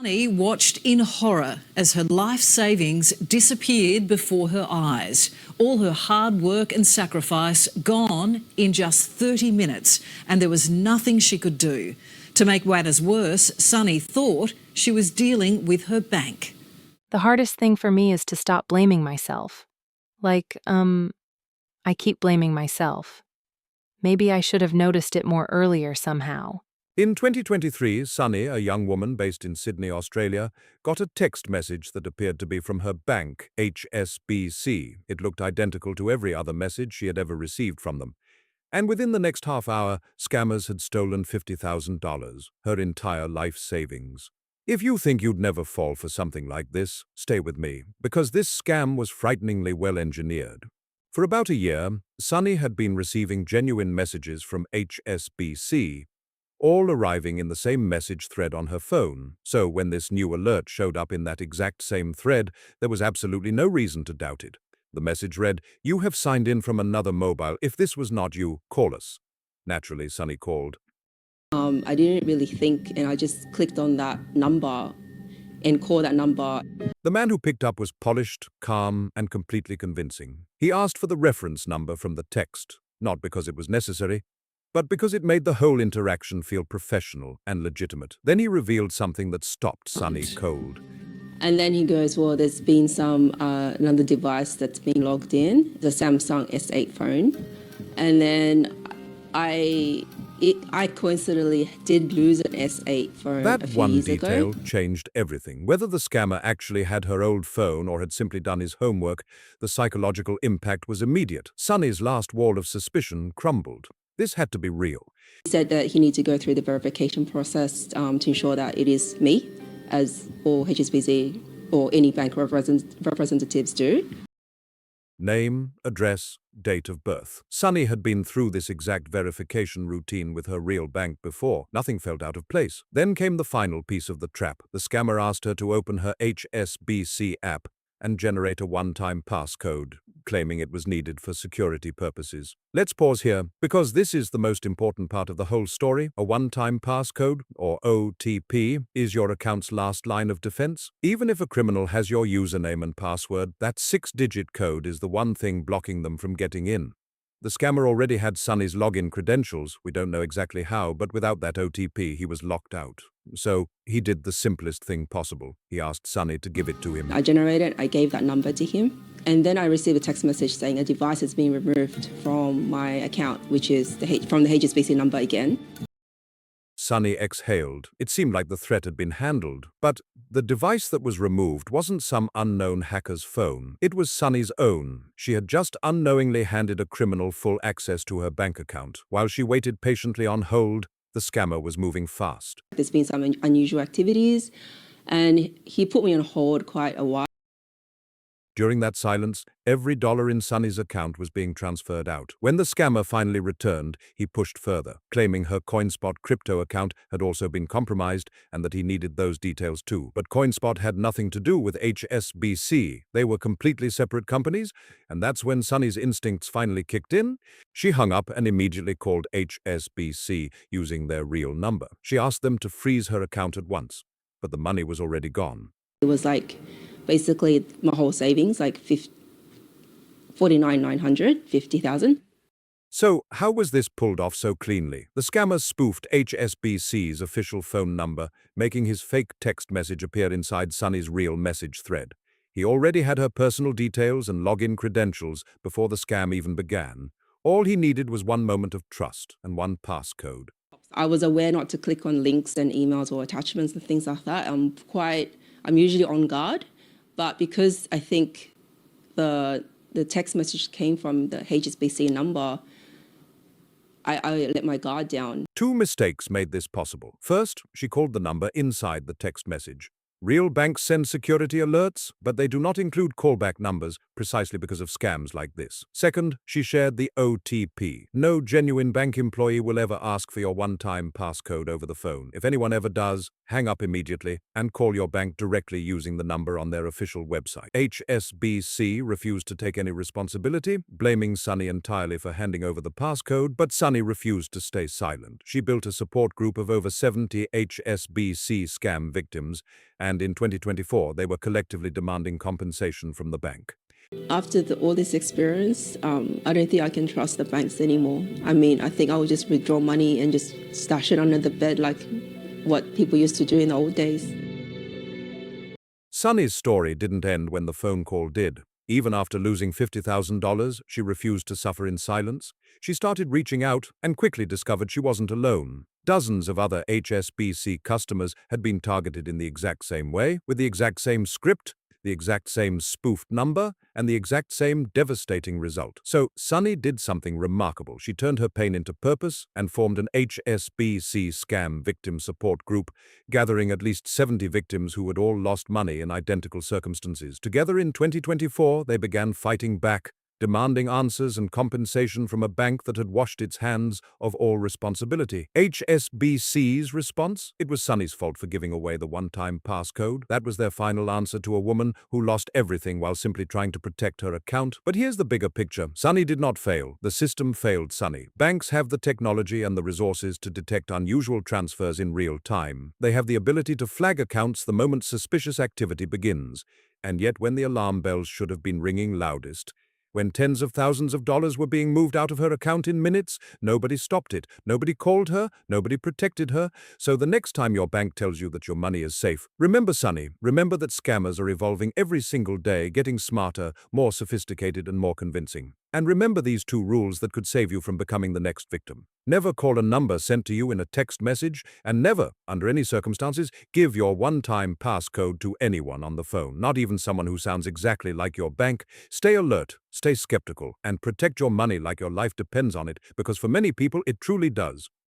Sunny watched in horror as her life savings disappeared before her eyes. All her hard work and sacrifice gone in just 30 minutes, and there was nothing she could do. To make matters worse, Sunny thought she was dealing with her bank. The hardest thing for me is to stop blaming myself. I keep blaming myself. Maybe I should have noticed it more earlier somehow. In 2023, Sunny, a young woman based in Sydney, Australia, got a text message that appeared to be from her bank, HSBC. It looked identical to every other message she had ever received from them. And within the next half hour, scammers had stolen $50,000, her entire life savings. If you think you'd never fall for something like this, stay with me, because this scam was frighteningly well engineered. For about a year, Sunny had been receiving genuine messages from HSBC, all arriving in the same message thread on her phone. So when this new alert showed up in that exact same thread, there was absolutely no reason to doubt it. The message read, "You have signed in from another mobile. If this was not you, call us." Naturally, Sunny called. I didn't really think, and I just clicked on that number and called that number. The man who picked up was polished, calm, and completely convincing. He asked for the reference number from the text, not because it was necessary, but because it made the whole interaction feel professional and legitimate. Then he revealed something that stopped Sunny cold. And then he goes, well, there's been another device that's been logged in, the Samsung S8 phone. And then I coincidentally did lose an S8 phone a That few one years detail ago. changed everything. Whether the scammer actually had her old phone or had simply done his homework, the psychological impact was immediate. Sunny's last wall of suspicion crumbled. This had to be real. He said that he needs to go through the verification process to ensure that it is me, as all HSBC or any bank representatives do. Name, address, date of birth. Sunny had been through this exact verification routine with her real bank before. Nothing felt out of place. Then came the final piece of the trap. The scammer asked her to open her HSBC app and generate a one-time passcode, claiming it was needed for security purposes. Let's pause here, because this is the most important part of the whole story. A one-time passcode, or OTP, is your account's last line of defense. Even if a criminal has your username and password, that 6-digit code is the one thing blocking them from getting in. The scammer already had Sunny's login credentials. We don't know exactly how, but without that OTP, he was locked out. So he did the simplest thing possible. He asked Sunny to give it to him. I gave that number to him, and then I received a text message saying a device has been removed from my account, which is from the HSBC number again. Sunny exhaled. It seemed like the threat had been handled, but the device that was removed wasn't some unknown hacker's phone. It was Sunny's own. She had just unknowingly handed a criminal full access to her bank account. While she waited patiently on hold, the scammer was moving fast. There's been some unusual activities, and he put me on hold quite a while. During that silence, every dollar in Sunny's account was being transferred out. When the scammer finally returned, he pushed further, claiming her CoinSpot crypto account had also been compromised and that he needed those details too. But CoinSpot had nothing to do with HSBC. They were completely separate companies, and that's when Sunny's instincts finally kicked in. She hung up and immediately called HSBC using their real number. She asked them to freeze her account at once, but the money was already gone. It was basically my whole savings, like 49,900, 50,000. So, how was this pulled off so cleanly? The scammer spoofed HSBC's official phone number, making his fake text message appear inside Sunny's real message thread. He already had her personal details and login credentials before the scam even began. All he needed was one moment of trust and one passcode. I was aware not to click on links and emails or attachments and things like that. I'm usually on guard. But because I think the text message came from the HSBC number, I let my guard down. Two mistakes made this possible. First, she called the number inside the text message. Real banks send security alerts, but they do not include callback numbers precisely because of scams like this. Second, she shared the OTP. No genuine bank employee will ever ask for your one-time passcode over the phone. If anyone ever does, hang up immediately and call your bank directly using the number on their official website. HSBC refused to take any responsibility, blaming Sunny entirely for handing over the passcode, but Sunny refused to stay silent. She built a support group of over 70 HSBC scam victims, and in 2024, they were collectively demanding compensation from the bank. After all this experience, I don't think I can trust the banks anymore. I mean, I think I would just withdraw money and just stash it under the bed like what people used to do in the old days. Sunny's story didn't end when the phone call did. Even after losing $50,000, she refused to suffer in silence. She started reaching out and quickly discovered she wasn't alone. Dozens of other HSBC customers had been targeted in the exact same way, with the exact same script, the exact same spoofed number, and the exact same devastating result. So Sunny did something remarkable. She turned her pain into purpose and formed an HSBC scam victim support group, gathering at least 70 victims who had all lost money in identical circumstances. Together in 2024, they began fighting back, demanding answers and compensation from a bank that had washed its hands of all responsibility. HSBC's response? It was Sunny's fault for giving away the one-time passcode. That was their final answer to a woman who lost everything while simply trying to protect her account. But here's the bigger picture. Sunny did not fail. The system failed Sunny. Banks have the technology and the resources to detect unusual transfers in real time. They have the ability to flag accounts the moment suspicious activity begins. And yet when the alarm bells should have been ringing loudest, when tens of thousands of dollars were being moved out of her account in minutes, nobody stopped it. Nobody called her. Nobody protected her. So the next time your bank tells you that your money is safe, remember, Sunny, remember that scammers are evolving every single day, getting smarter, more sophisticated, and more convincing. And remember these two rules that could save you from becoming the next victim. Never call a number sent to you in a text message, and never, under any circumstances, give your one-time passcode to anyone on the phone, not even someone who sounds exactly like your bank. Stay alert, stay skeptical, and protect your money like your life depends on it, because for many people it truly does.